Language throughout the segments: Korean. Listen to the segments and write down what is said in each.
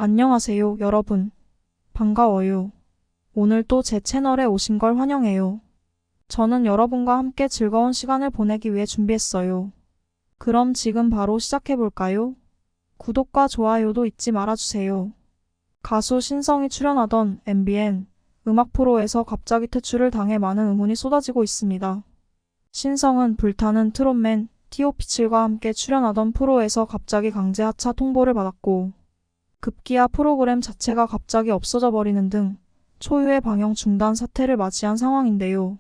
안녕하세요, 여러분. 반가워요. 오늘 또 제 채널에 오신 걸 환영해요. 저는 여러분과 함께 즐거운 시간을 보내기 위해 준비했어요. 그럼 지금 바로 시작해볼까요? 구독과 좋아요도 잊지 말아주세요. 가수 신성이 출연하던 MBN 음악 프로에서 갑자기 퇴출을 당해 많은 의문이 쏟아지고 있습니다. 신성은 불타는 트롯맨 TOP7과 함께 출연하던 프로에서 갑자기 강제 하차 통보를 받았고, 급기야 프로그램 자체가 갑자기 없어져 버리는 등 초유의 방영 중단 사태를 맞이한 상황인데요.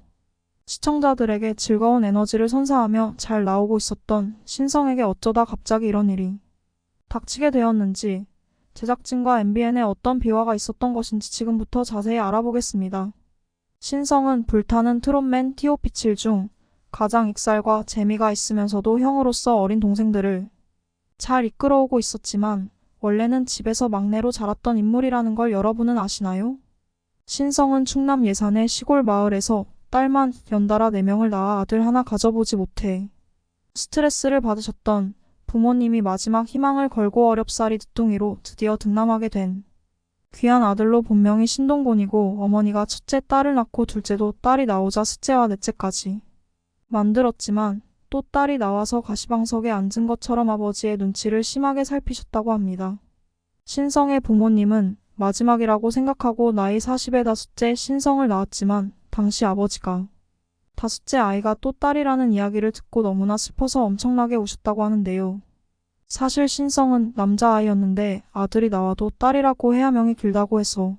시청자들에게 즐거운 에너지를 선사하며 잘 나오고 있었던 신성에게 어쩌다 갑자기 이런 일이 닥치게 되었는지, 제작진과 MBN에 어떤 비화가 있었던 것인지 지금부터 자세히 알아보겠습니다. 신성은 불타는 트롯맨 TOP7 중 가장 익살과 재미가 있으면서도 형으로서 어린 동생들을 잘 이끌어오고 있었지만, 원래는 집에서 막내로 자랐던 인물이라는 걸 여러분은 아시나요? 신성은 충남 예산의 시골 마을에서 딸만 연달아 4명을 낳아 아들 하나 가져보지 못해 스트레스를 받으셨던 부모님이 마지막 희망을 걸고 어렵사리 늦둥이로 드디어 등남하게 된 귀한 아들로 본명이 신동곤이고, 어머니가 첫째 딸을 낳고 둘째도 딸이 나오자 셋째와 넷째까지 만들었지만, 또 딸이 나와서 가시방석에 앉은 것처럼 아버지의 눈치를 심하게 살피셨다고 합니다. 신성의 부모님은 마지막이라고 생각하고 나이 40에 다섯째 신성을 낳았지만, 당시 아버지가 다섯째 아이가 또 딸이라는 이야기를 듣고 너무나 슬퍼서 엄청나게 우셨다고 하는데요. 사실 신성은 남자아이였는데 아들이 나와도 딸이라고 해야 명이 길다고 해서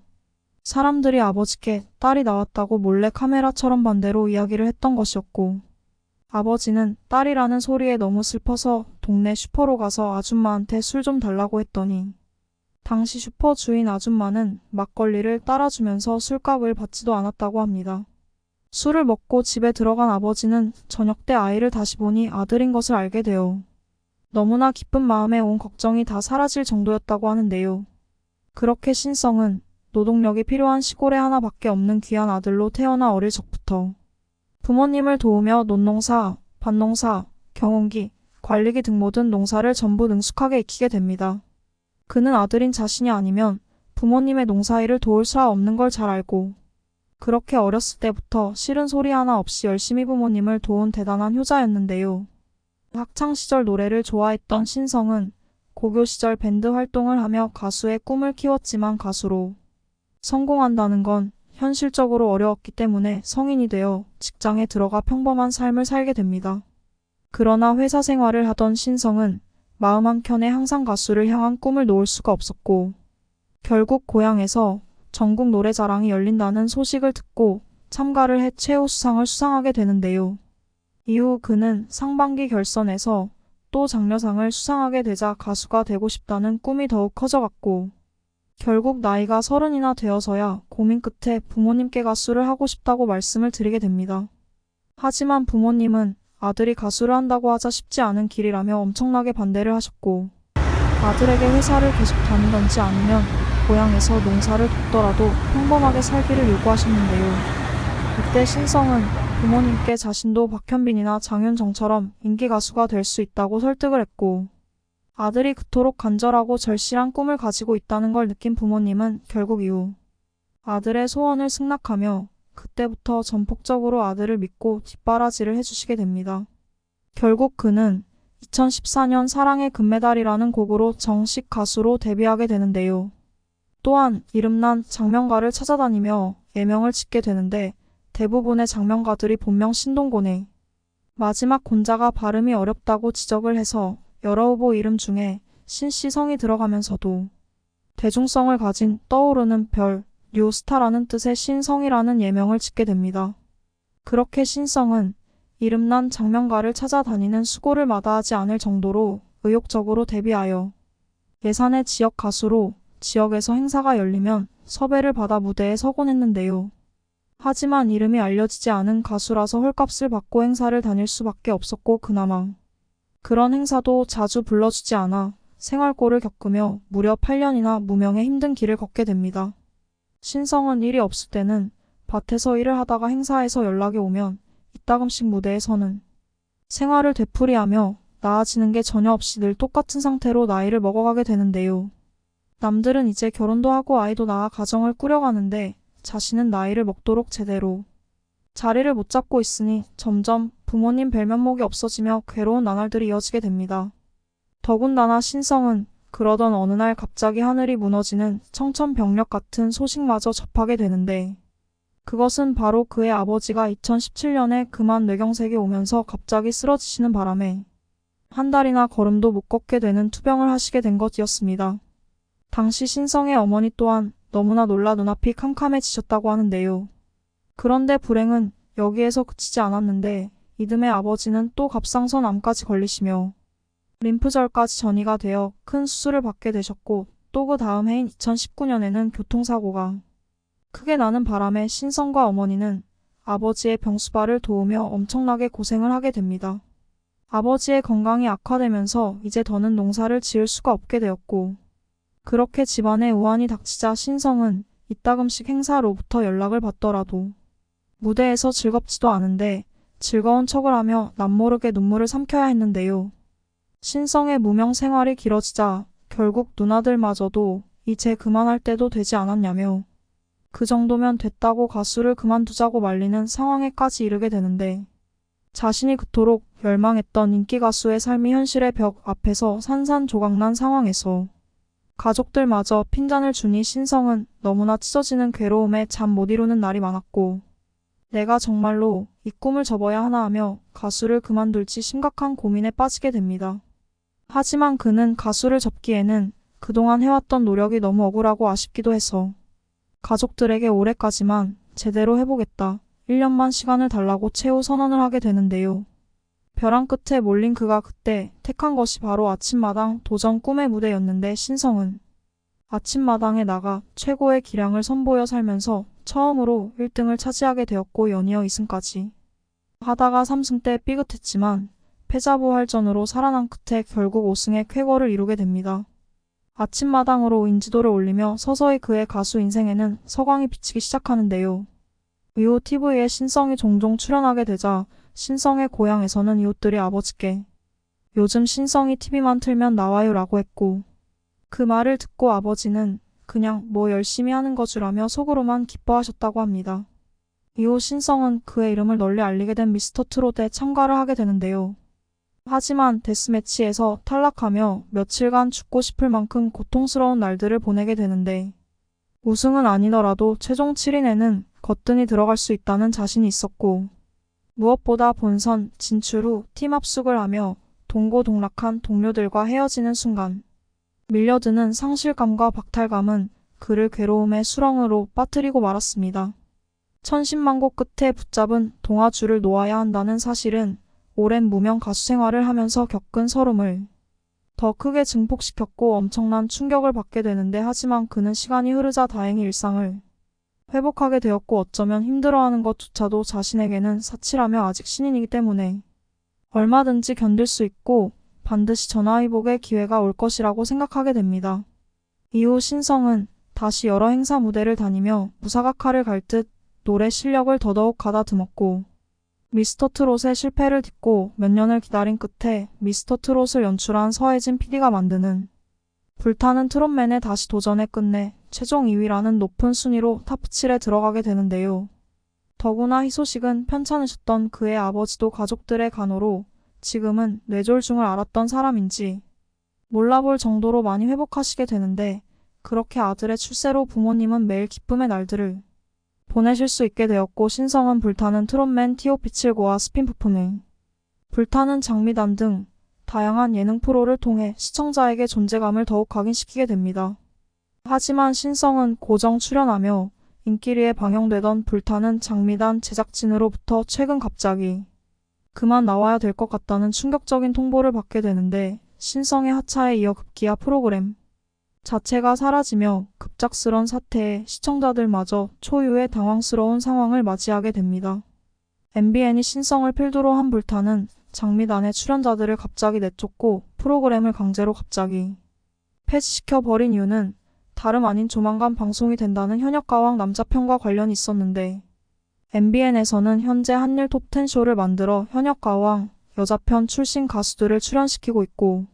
사람들이 아버지께 딸이 나왔다고 몰래 카메라처럼 반대로 이야기를 했던 것이었고, 아버지는 딸이라는 소리에 너무 슬퍼서 동네 슈퍼로 가서 아줌마한테 술 좀 달라고 했더니, 당시 슈퍼 주인 아줌마는 막걸리를 따라주면서 술값을 받지도 않았다고 합니다. 술을 먹고 집에 들어간 아버지는 저녁 때 아이를 다시 보니 아들인 것을 알게 되어 너무나 기쁜 마음에 온 걱정이 다 사라질 정도였다고 하는데요. 그렇게 신성은 노동력이 필요한 시골에 하나밖에 없는 귀한 아들로 태어나 어릴 적부터 부모님을 도우며 논농사, 밭농사, 경운기, 관리기 등 모든 농사를 전부 능숙하게 익히게 됩니다. 그는 아들인 자신이 아니면 부모님의 농사일을 도울 수 없는 걸 잘 알고, 그렇게 어렸을 때부터 싫은 소리 하나 없이 열심히 부모님을 도운 대단한 효자였는데요. 학창시절 노래를 좋아했던 신성은 고교 시절 밴드 활동을 하며 가수의 꿈을 키웠지만, 가수로 성공한다는 건 현실적으로 어려웠기 때문에 성인이 되어 직장에 들어가 평범한 삶을 살게 됩니다. 그러나 회사 생활을 하던 신성은 마음 한켠에 항상 가수를 향한 꿈을 놓을 수가 없었고, 결국 고향에서 전국 노래자랑이 열린다는 소식을 듣고 참가를 해 최우수상을 수상하게 되는데요. 이후 그는 상반기 결선에서 또 장려상을 수상하게 되자 가수가 되고 싶다는 꿈이 더욱 커져갔고, 결국 나이가 30이나 되어서야 고민 끝에 부모님께 가수를 하고 싶다고 말씀을 드리게 됩니다. 하지만 부모님은 아들이 가수를 한다고 하자 쉽지 않은 길이라며 엄청나게 반대를 하셨고, 아들에게 회사를 계속 다니던지 아니면 고향에서 농사를 돕더라도 평범하게 살기를 요구하셨는데요. 이때 신성은 부모님께 자신도 박현빈이나 장윤정처럼 인기 가수가 될 수 있다고 설득을 했고, 아들이 그토록 간절하고 절실한 꿈을 가지고 있다는 걸 느낀 부모님은 결국 이후 아들의 소원을 승낙하며 그때부터 전폭적으로 아들을 믿고 뒷바라지를 해주시게 됩니다. 결국 그는 2014년 사랑의 금메달이라는 곡으로 정식 가수로 데뷔하게 되는데요. 또한 이름난 장명가를 찾아다니며 예명을 짓게 되는데, 대부분의 장명가들이 본명 신동곤의 마지막 곤자가 발음이 어렵다고 지적을 해서 여러 후보 이름 중에 신씨 성이 들어가면서도 대중성을 가진 떠오르는 별, 뉴스타라는 뜻의 신성이라는 예명을 짓게 됩니다. 그렇게 신성은 이름난 장명가를 찾아다니는 수고를 마다하지 않을 정도로 의욕적으로 데뷔하여 예산의 지역 가수로 지역에서 행사가 열리면 섭외를 받아 무대에 서곤 했는데요. 하지만 이름이 알려지지 않은 가수라서 헐값을 받고 행사를 다닐 수밖에 없었고, 그나마 그런 행사도 자주 불러주지 않아 생활고를 겪으며 무려 8년이나 무명의 힘든 길을 걷게 됩니다. 신성은 일이 없을 때는 밭에서 일을 하다가 행사에서 연락이 오면 이따금씩 무대에 서는 생활을 되풀이하며 나아지는 게 전혀 없이 늘 똑같은 상태로 나이를 먹어가게 되는데요. 남들은 이제 결혼도 하고 아이도 낳아 가정을 꾸려가는데 자신은 나이를 먹도록 제대로 자리를 못 잡고 있으니 점점 부모님 뵐 면목이 없어지며 괴로운 나날들이 이어지게 됩니다. 더군다나 신성은 그러던 어느 날 갑자기 하늘이 무너지는 청천벽력 같은 소식마저 접하게 되는데, 그것은 바로 그의 아버지가 2017년에 그만 뇌경색이 오면서 갑자기 쓰러지시는 바람에 한 달이나 걸음도 못 걷게 되는 투병을 하시게 된 것이었습니다. 당시 신성의 어머니 또한 너무나 놀라 눈앞이 캄캄해지셨다고 하는데요. 그런데 불행은 여기에서 그치지 않았는데 이듬해 아버지는 또 갑상선 암까지 걸리시며 림프절까지 전이가 되어 큰 수술을 받게 되셨고, 또 그 다음 해인 2019년에는 교통사고가 크게 나는 바람에 신성과 어머니는 아버지의 병수발을 도우며 엄청나게 고생을 하게 됩니다. 아버지의 건강이 악화되면서 이제 더는 농사를 지을 수가 없게 되었고, 그렇게 집안에 우환이 닥치자 신성은 이따금씩 행사로부터 연락을 받더라도 무대에서 즐겁지도 않은데 즐거운 척을 하며 남모르게 눈물을 삼켜야 했는데요. 신성의 무명 생활이 길어지자 결국 누나들마저도 이제 그만할 때도 되지 않았냐며 그 정도면 됐다고 가수를 그만두자고 말리는 상황에까지 이르게 되는데, 자신이 그토록 열망했던 인기 가수의 삶이 현실의 벽 앞에서 산산조각난 상황에서 가족들마저 핀잔을 주니 신성은 너무나 찢어지는 괴로움에 잠 못 이루는 날이 많았고, 내가 정말로 이 꿈을 접어야 하나 하며 가수를 그만둘지 심각한 고민에 빠지게 됩니다. 하지만 그는 가수를 접기에는 그동안 해왔던 노력이 너무 억울하고 아쉽기도 해서 가족들에게 올해까지만 제대로 해보겠다, 1년만 시간을 달라고 최후 선언을 하게 되는데요. 벼랑 끝에 몰린 그가 그때 택한 것이 바로 아침마당 도전 꿈의 무대였는데, 신성은 아침마당에 나가 최고의 기량을 선보여 살면서 처음으로 1등을 차지하게 되었고 연이어 2승까지 하다가 3승 때 삐끗했지만 패자부활전으로 살아난 끝에 결국 5승의 쾌거를 이루게 됩니다. 아침마당으로 인지도를 올리며 서서히 그의 가수 인생에는 서광이 비치기 시작하는데요. 이후 TV에 신성이 종종 출연하게 되자 신성의 고향에서는 이웃들이 아버지께 요즘 신성이 TV만 틀면 나와요 라고 했고, 그 말을 듣고 아버지는 그냥 뭐 열심히 하는 거주라며 속으로만 기뻐하셨다고 합니다. 이후 신성은 그의 이름을 널리 알리게 된 미스터트롯에 참가를 하게 되는데요. 하지만 데스매치에서 탈락하며 며칠간 죽고 싶을 만큼 고통스러운 날들을 보내게 되는데, 우승은 아니더라도 최종 7인에는 거뜬히 들어갈 수 있다는 자신이 있었고, 무엇보다 본선 진출 후 팀 합숙을 하며 동고동락한 동료들과 헤어지는 순간 밀려드는 상실감과 박탈감은 그를 괴로움의 수렁으로 빠뜨리고 말았습니다. 천신만고 끝에 붙잡은 동아줄을 놓아야 한다는 사실은 오랜 무명 가수 생활을 하면서 겪은 서름을 더 크게 증폭시켰고 엄청난 충격을 받게 되는데, 하지만 그는 시간이 흐르자 다행히 일상을 회복하게 되었고, 어쩌면 힘들어하는 것조차도 자신에게는 사치라며 아직 신인이기 때문에 얼마든지 견딜 수 있고 반드시 전화위복의 기회가 올 것이라고 생각하게 됩니다. 이후 신성은 다시 여러 행사 무대를 다니며 무사각화를 갈 듯 노래 실력을 더더욱 가다듬었고, 미스터트롯의 실패를 딛고 몇 년을 기다린 끝에 미스터트롯을 연출한 서혜진 PD가 만드는 불타는 트롯맨에 다시 도전해 끝내 최종 2위라는 높은 순위로 탑7에 들어가게 되는데요. 더구나 희소식은 편찮으셨던 그의 아버지도 가족들의 간호로 지금은 뇌졸중을 앓았던 사람인지 몰라볼 정도로 많이 회복하시게 되는데, 그렇게 아들의 출세로 부모님은 매일 기쁨의 날들을 보내실 수 있게 되었고, 신성은 불타는 트롯맨 TOP7고와 스핀푸프는 불타는 장미단 등 다양한 예능 프로를 통해 시청자에게 존재감을 더욱 각인시키게 됩니다. 하지만 신성은 고정 출연하며 인기리에 방영되던 불타는 장미단 제작진으로부터 최근 갑자기 그만 나와야 될 것 같다는 충격적인 통보를 받게 되는데, 신성의 하차에 이어 급기야 프로그램 자체가 사라지며 급작스런 사태에 시청자들마저 초유의 당황스러운 상황을 맞이하게 됩니다. MBN이 신성을 필두로 한 불타는 장미단의 출연자들을 갑자기 내쫓고 프로그램을 강제로 갑자기 폐지시켜버린 이유는 다름 아닌 조만간 방송이 된다는 현역가왕 남자편과 관련이 있었는데, MBN에서는 현재 한일 톱10 쇼를 만들어 현역가왕 여자편 출신 가수들을 출연시키고 있고,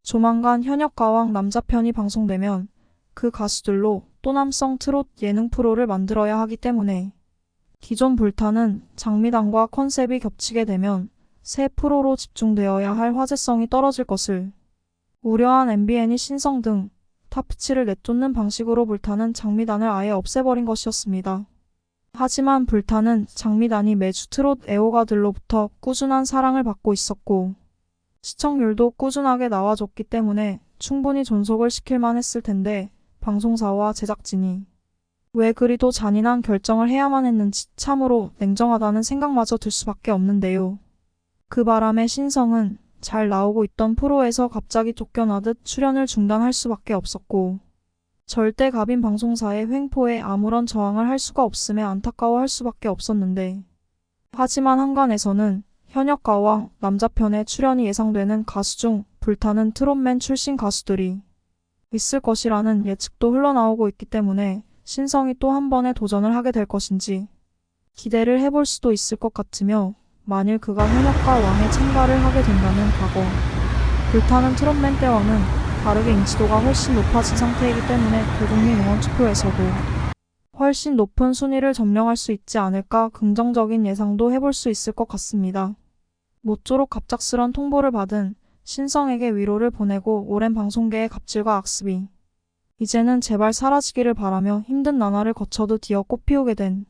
조만간 현역가왕 남자편이 방송되면 그 가수들로 또남성 트롯 예능 프로를 만들어야 하기 때문에 기존 불타는 장미단과 컨셉이 겹치게 되면 새 프로로 집중되어야 할 화제성이 떨어질 것을 우려한 MBN이 신성 등 탑치를 내쫓는 방식으로 불타는 장미단을 아예 없애버린 것이었습니다. 하지만 불타는 장미단이 매주 트롯 애호가들로부터 꾸준한 사랑을 받고 있었고 시청률도 꾸준하게 나와줬기 때문에 충분히 존속을 시킬만 했을 텐데 방송사와 제작진이 왜 그리도 잔인한 결정을 해야만 했는지 참으로 냉정하다는 생각마저 들 수밖에 없는데요. 그 바람에 신성은 잘 나오고 있던 프로에서 갑자기 쫓겨나듯 출연을 중단할 수밖에 없었고 절대 갑인 방송사의 횡포에 아무런 저항을 할 수가 없음에 안타까워할 수밖에 없었는데 하지만 한간에서는 현역가와 남자편에 출연이 예상되는 가수 중 불타는 트롯맨 출신 가수들이 있을 것이라는 예측도 흘러나오고 있기 때문에 신성이 또 한 번의 도전을 하게 될 것인지 기대를 해볼 수도 있을 것 같으며 만일 그가 현역가 왕에 참가를 하게 된다면 과거 불타는 트롯맨 때와는 다르게 인지도가 훨씬 높아진 상태이기 때문에 대국민 응원 투표에서도 훨씬 높은 순위를 점령할 수 있지 않을까 긍정적인 예상도 해볼 수 있을 것 같습니다. 모쪼록 갑작스런 통보를 받은 신성에게 위로를 보내고 오랜 방송계의 갑질과 악습이 이제는 제발 사라지기를 바라며 힘든 나날을 거쳐도 드디어 꽃피우게 된